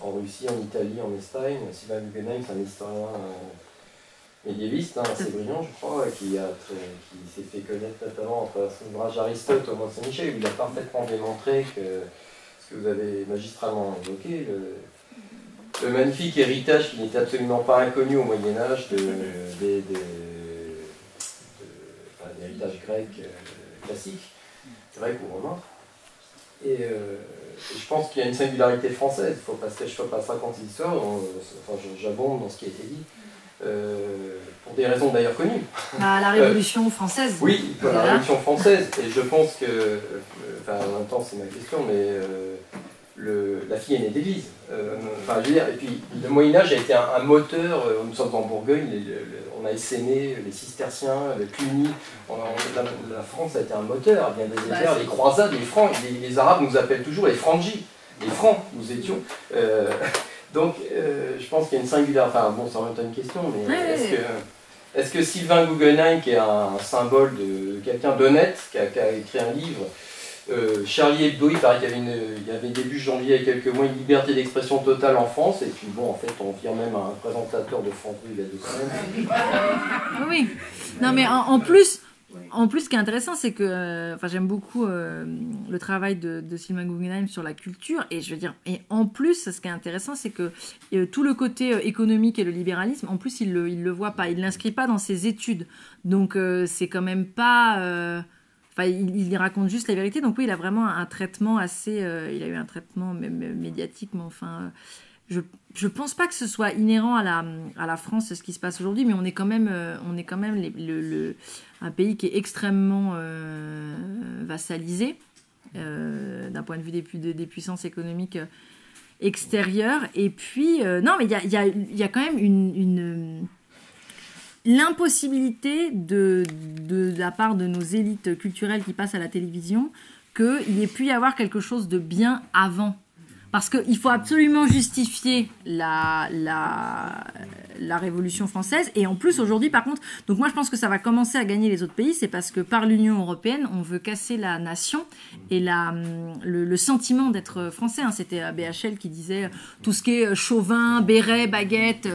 en Russie, en Italie, en Espagne. Sylvain Guggenheim, c'est un historien médiéviste, assez brillant, je crois, qui s'est fait connaître notamment entre son ouvrage Aristote au Mont-Saint-Michel, où il a parfaitement démontré que ce que vous avez magistralement évoqué, le magnifique héritage qui n'était absolument pas inconnu au Moyen-Âge des héritages grecs classiques, grecs ou romains. Et je pense qu'il y a une singularité française, il ne faut pas se cacher, pas 50 histoires, j'abonde dans ce qui a été dit. Pour des raisons d'ailleurs connues. La Révolution française. Oui, la Révolution française. Et je pense que, en même temps c'est ma question, mais la fille est née d'église. Je veux dire, et puis le Moyen-Âge a été un moteur. Nous sommes en Bourgogne, on a essaimé les cisterciens, les Cluny. La France a été un moteur à bien des égards. Les croisades, les francs, les Arabes nous appellent toujours les Frangis. Les francs, nous étions. Donc, je pense qu'il y a une singularité. Enfin, bon, c'est en même temps une question, mais est-ce que Sylvain Guggenheim, qui est un symbole de quelqu'un d'honnête, qui a écrit un livre, Charlie Hebdo, il paraît qu'il y avait début janvier, il y a quelques mois, une liberté d'expression totale en France, et puis bon, en fait, on vire même un présentateur de France 2 il y a 2 semaines. Oui. Non, mais en plus, ce qui est intéressant, c'est que j'aime beaucoup le travail de Sylvain Guggenheim sur la culture. Et je veux dire, et en plus, ce qui est intéressant, c'est que tout le côté économique et le libéralisme, en plus, il le voit pas, il l'inscrit pas dans ses études. Donc, c'est quand même pas. Il raconte juste la vérité. Donc oui, il a vraiment un traitement assez. Il a eu un traitement médiatique, mais enfin. Je pense pas que ce soit inhérent à la France ce qui se passe aujourd'hui, mais on est quand même un pays qui est extrêmement vassalisé d'un point de vue des puissances économiques extérieures. Et puis non, mais il y a quand même l'impossibilité de la part de nos élites culturelles qui passent à la télévision qu'il ait pu y avoir quelque chose de bien avant. Parce qu'il faut absolument justifier la Révolution française. Et en plus, aujourd'hui, par contre, donc moi, je pense que ça va commencer à gagner les autres pays. C'est parce que par l'Union européenne, on veut casser la nation et le sentiment d'être français. C'était BHL qui disait tout ce qui est chauvin, béret, baguette,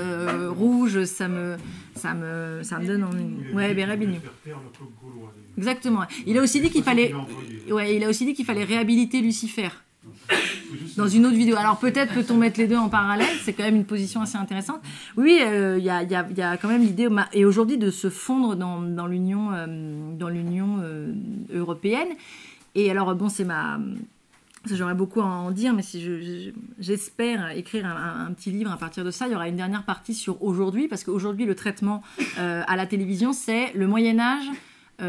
rouge, ça me donne envie. Ouais, béret, bignou. Exactement. Il a aussi dit qu'il fallait réhabiliter Lucifer. Dans une autre vidéo. Alors peut-être peut-on mettre les deux en parallèle, c'est quand même une position assez intéressante. Oui, il y a quand même l'idée, et aujourd'hui, de se fondre dans l'Union européenne. Et alors, bon, j'aurais beaucoup à en dire, mais si j'espère écrire un petit livre à partir de ça. Il y aura une dernière partie sur aujourd'hui, parce qu'aujourd'hui, le traitement à la télévision, c'est le Moyen-Âge,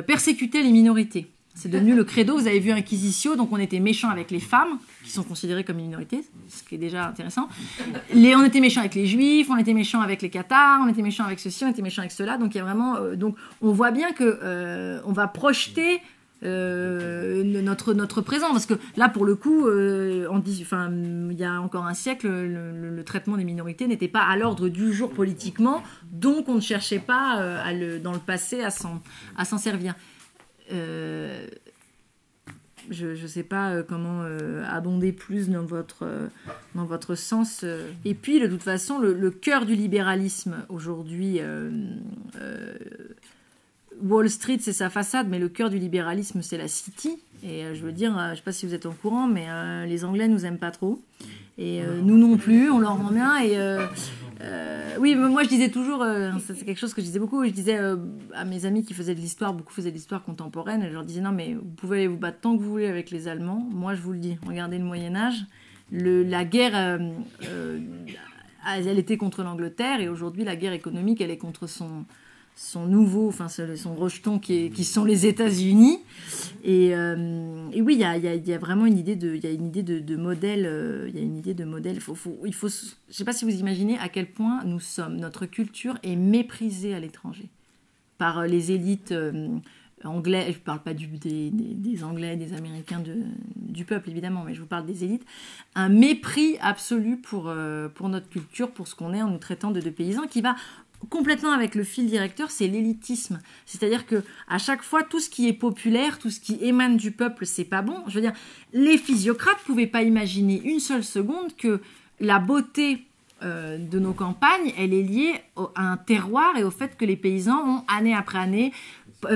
persécuter les minorités. C'est devenu le credo. Vous avez vu Inquisitio, donc on était méchants avec les femmes, qui sont considérées comme une minorité, ce qui est déjà intéressant. On était méchants avec les juifs, on était méchants avec les cathares, on était méchants avec ceci, on était méchants avec cela. Donc il y a vraiment, donc on voit bien que on va projeter notre présent, parce que là pour le coup, il y a encore un siècle, le traitement des minorités n'était pas à l'ordre du jour politiquement, donc on ne cherchait pas dans le passé à s'en servir. Je ne sais pas comment abonder plus dans votre sens. Et puis, de toute façon, le cœur du libéralisme aujourd'hui, Wall Street, c'est sa façade, mais le cœur du libéralisme, c'est la City. Et je veux dire, je ne sais pas si vous êtes au courant, mais les Anglais nous aiment pas trop. Et nous non plus, on leur rend bien. Et oui, moi je disais toujours, c'est quelque chose que je disais beaucoup, je disais à mes amis qui faisaient de l'histoire, beaucoup faisaient de l'histoire contemporaine, et je leur disais non mais vous pouvez aller vous battre tant que vous voulez avec les Allemands, moi je vous le dis, regardez le Moyen-Âge, la guerre, elle était contre l'Angleterre, et aujourd'hui la guerre économique, elle est contre son rejeton qui sont les États-Unis. Et oui, il y a vraiment une idée de modèle. Il y a une idée de modèle. Je sais pas si vous imaginez à quel point notre culture est méprisée à l'étranger par les élites anglaises. Je parle pas des Anglais, des Américains, du peuple évidemment, mais je vous parle des élites. Un mépris absolu pour notre culture, pour ce qu'on est, en nous traitant de paysans, qui va complètement avec le fil directeur, c'est l'élitisme. C'est-à-dire que à chaque fois, tout ce qui est populaire, tout ce qui émane du peuple, c'est pas bon. Je veux dire, les physiocrates pouvaient pas imaginer une seule seconde que la beauté de nos campagnes, elle est liée à un terroir et au fait que les paysans ont, année après année,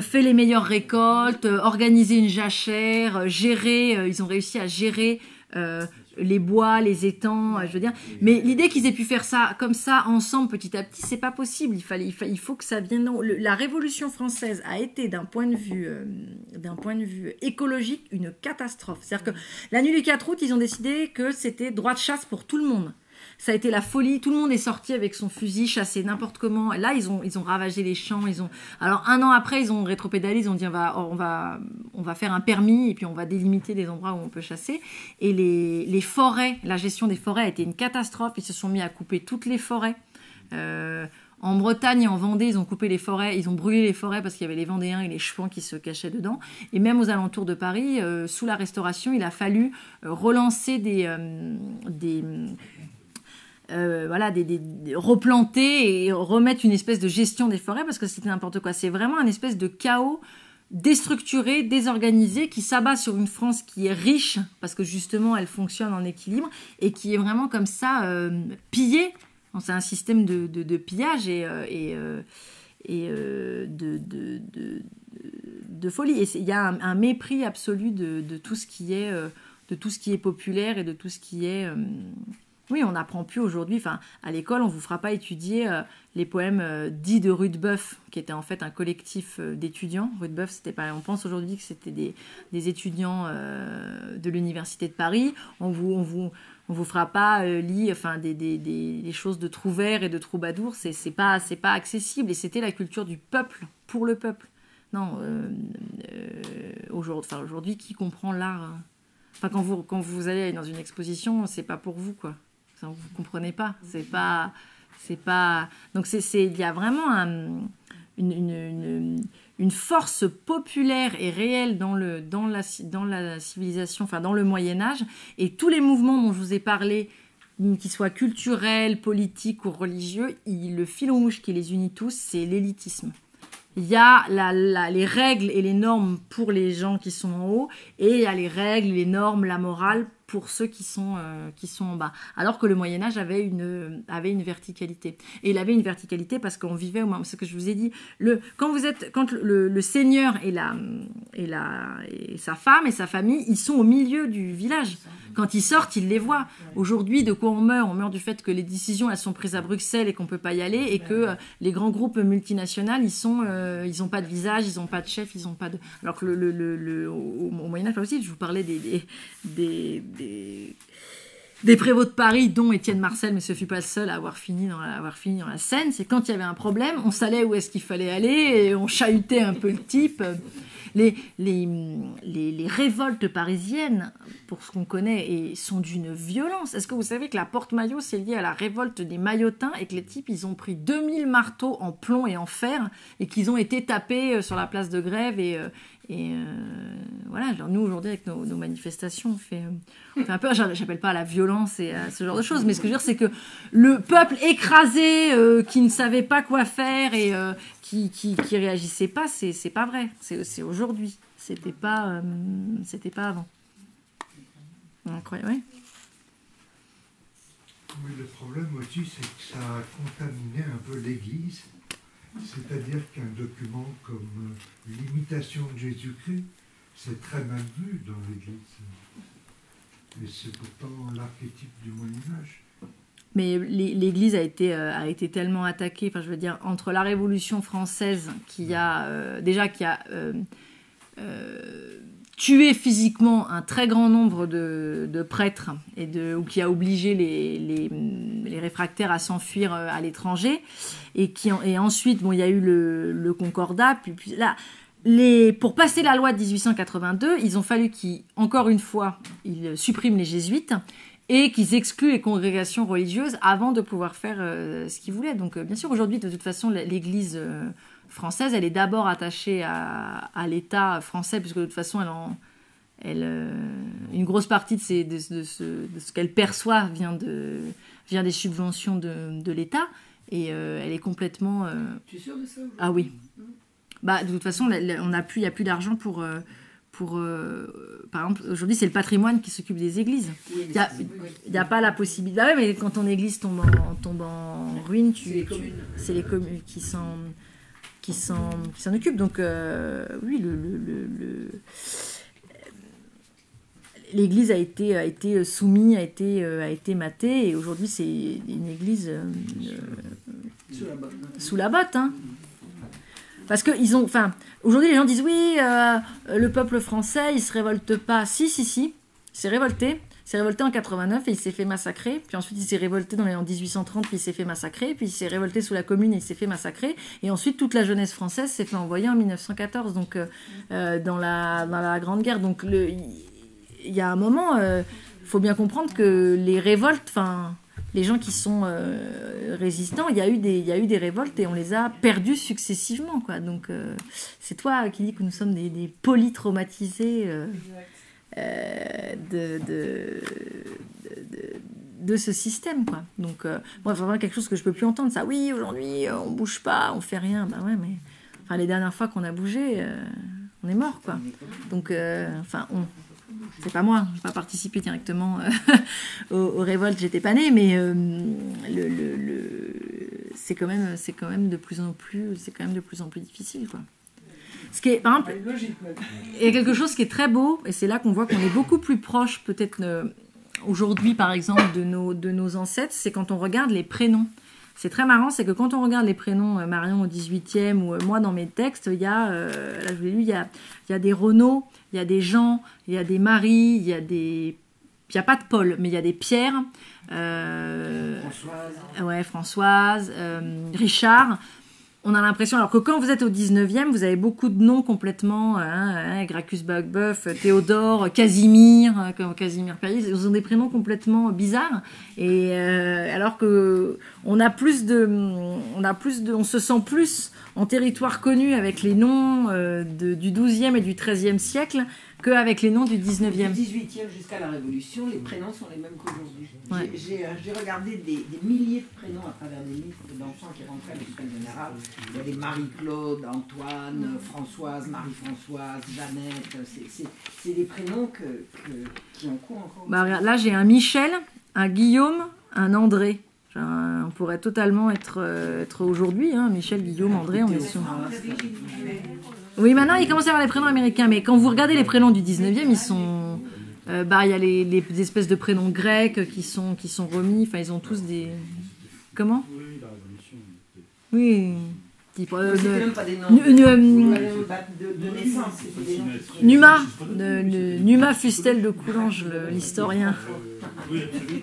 fait les meilleures récoltes, organisé une jachère, ils ont réussi à gérer les bois, les étangs, je veux dire. Mais l'idée qu'ils aient pu faire ça comme ça, ensemble, petit à petit, c'est pas possible. Il faut que ça vienne... Non, la Révolution française a été, d'un point de vue écologique, une catastrophe. C'est-à-dire que la nuit du 4 août, ils ont décidé que c'était droit de chasse pour tout le monde. Ça a été la folie. Tout le monde est sorti avec son fusil, chassé n'importe comment. Et là, ils ont ravagé les champs. Alors, un an après, ils ont rétropédalé. Ils ont dit on va faire un permis et puis on va délimiter les endroits où on peut chasser. Et les forêts, la gestion des forêts a été une catastrophe. Ils se sont mis à couper toutes les forêts. En Bretagne et en Vendée, ils ont coupé les forêts, ils ont brûlé les forêts parce qu'il y avait les Vendéens et les Chouans qui se cachaient dedans. Et même aux alentours de Paris, sous la Restauration, il a fallu relancer replanter et remettre une espèce de gestion des forêts parce que c'était n'importe quoi. C'est vraiment un espèce de chaos déstructuré, désorganisé, qui s'abat sur une France qui est riche parce que justement elle fonctionne en équilibre et qui est vraiment comme ça pillée. Donc, c'est un système de pillage et de folie. Et il y a un mépris absolu de tout ce qui est populaire et de tout ce qui est... Oui, on n'apprend plus aujourd'hui, à l'école, on ne vous fera pas étudier les poèmes dits de Rudebeuf, qui était en fait un collectif d'étudiants. Rudebeuf, c'était pas... On pense aujourd'hui que c'était des étudiants de l'université de Paris. On vous fera pas lire des choses de Trouvert et de Troubadour. C'est pas accessible. Et c'était la culture du peuple, pour le peuple. Non, aujourd'hui, qui comprend l'art quand vous allez dans une exposition, c'est pas pour vous, quoi. Vous comprenez pas. C'est pas. Donc il y a vraiment une force populaire et réelle dans la civilisation, dans le Moyen-Âge. Et tous les mouvements dont je vous ai parlé, qu'ils soient culturels, politiques ou religieux, le fil rouge qui les unit tous, c'est l'élitisme. Il y a les règles et les normes pour les gens qui sont en haut, et il y a les règles, les normes, la morale pour ceux qui sont en bas. Alors que le Moyen-Âge avait une verticalité. Et il avait une verticalité parce qu'on vivait au moment... C'est ce que je vous ai dit. Quand le seigneur et sa femme et sa famille, ils sont au milieu du village. Quand ils sortent, ils les voient. Aujourd'hui, de quoi on meurt? On meurt du fait que les décisions, elles sont prises à Bruxelles et qu'on ne peut pas y aller, et que les grands groupes multinationaux, ils n'ont pas de visage, ils n'ont pas de chef, ils n'ont pas de... Alors que au Moyen-Âge, aussi, je vous parlais des prévôts de Paris, dont Étienne Marcel, mais ce ne fut pas le seul à avoir fini dans la Seine. C'est quand il y avait un problème, on savait où est-ce qu'il fallait aller, et on chahutait un peu le type. Les révoltes parisiennes, pour ce qu'on connaît, sont d'une violence. Est-ce que vous savez que la porte-maillot, c'est lié à la révolte des maillotins, et que les types, ils ont pris 2000 marteaux en plomb et en fer, et qu'ils ont été tapés sur la place de Grève, voilà. Genre, nous, aujourd'hui, avec nos manifestations, on fait un peu... J'appelle pas à la violence et à ce genre de choses, mais ce que je veux dire, c'est que le peuple écrasé, qui ne savait pas quoi faire et qui réagissait pas, c'est pas vrai. C'est aujourd'hui. C'était pas avant. Incroyable, ouais. Oui, le problème aussi, c'est que ça a contaminé un peu l'Église. C'est-à-dire qu'un document comme l'imitation de Jésus-Christ, c'est très mal vu dans l'Église. Et c'est pourtant l'archétype du Moyen-Âge. Mais l'Église a été tellement attaquée, je veux dire, entre la Révolution française qui a tué physiquement un très grand nombre de prêtres ou qui a obligé les réfractaires à s'enfuir à l'étranger, et ensuite il y a eu le Concordat, puis là, pour passer la loi de 1882, ils ont fallu encore une fois, ils suppriment les jésuites et qu'ils excluent les congrégations religieuses avant de pouvoir faire ce qu'ils voulaient. Donc bien sûr, aujourd'hui, de toute façon, l'Église française, elle est d'abord attachée à l'État français, puisque de toute façon, une grosse partie de ce qu'elle perçoit vient des subventions de l'État, et elle est complètement... Tu es sûr de ça? Ah oui. De toute façon, il n'y a plus d'argent pour par exemple, aujourd'hui, c'est le patrimoine qui s'occupe des églises. Oui, Il n'y a pas la possibilité. Ah ouais, mais quand ton église tombe en ruine, c'est les communes qui s'en occupent. Donc, oui, l'église a été soumise, a été matée, et aujourd'hui, c'est une église sous la botte. Hein. Parce que aujourd'hui, les gens disent oui, le peuple français, il se révolte pas. Si, il s'est révolté. Il s'est révolté en 89 et il s'est fait massacrer. Puis ensuite, il s'est révolté en 1830 puis il s'est fait massacrer. Puis il s'est révolté sous la Commune et il s'est fait massacrer. Et ensuite, toute la jeunesse française s'est fait envoyer en 1914, donc dans la Grande Guerre. Donc il y a un moment, faut bien comprendre que les révoltes, les gens qui sont résistants, il y a eu des révoltes et on les a perdus successivement, quoi. Donc c'est toi qui dis que nous sommes des polytraumatisés de ce système, quoi. Donc moi, vraiment quelque chose que je peux plus entendre, ça. Oui, aujourd'hui, on bouge pas, on fait rien. Bah ouais, mais les dernières fois qu'on a bougé, on est mort, quoi. Donc c'est pas moi, je n'ai pas participé directement aux révoltes, j'étais pas née, mais c'est quand même de plus en plus difficile, quoi. Ce qui est, par exemple, il y a quelque chose qui est très beau, et c'est là qu'on voit qu'on est beaucoup plus proche, peut-être aujourd'hui, par exemple, de nos ancêtres, c'est quand on regarde les prénoms. C'est très marrant, c'est que quand on regarde les prénoms Marion au 18e, ou moi dans mes textes, il y a, là je vous l'ai lu, il y a des Renaud, il y a des Jean, il y a des Marie, il y a pas de Paul, mais il y a des Pierre, Françoise, Richard. On a l'impression, alors que quand vous êtes au 19e, vous avez beaucoup de noms complètement, Gracchus Babeuf, Théodore, Casimir, comme Casimir Perrier, ils ont des prénoms complètement bizarres. Et alors que on se sent plus en territoire connu avec les noms du 12e et du 13e siècle qu'avec les noms du 19e. Du 18e jusqu'à la Révolution, les prénoms sont les mêmes qu'aujourd'hui. Ouais. J'ai regardé des milliers de prénoms à travers des listes d'enfants qui rentraient à l'école générale. Il y a des Marie-Claude, Antoine, Françoise, Marie-Françoise, Jeannette. C'est des prénoms qui ont cours encore. Bah, là, j'ai un Michel, un Guillaume, un André. On pourrait totalement être aujourd'hui, hein, Michel, Guillaume, André, on est sûr. Oui, maintenant, il commence à y avoir les prénoms américains, mais quand vous regardez les prénoms du 19e, ils sont... il y a les espèces de prénoms grecs qui sont remis, enfin, ils ont tous des... Comment ? Oui, c'était même pas des noms de naissance, c'était des noms... Numa Fustel de Coulanges, l'historien. Oui, absolument.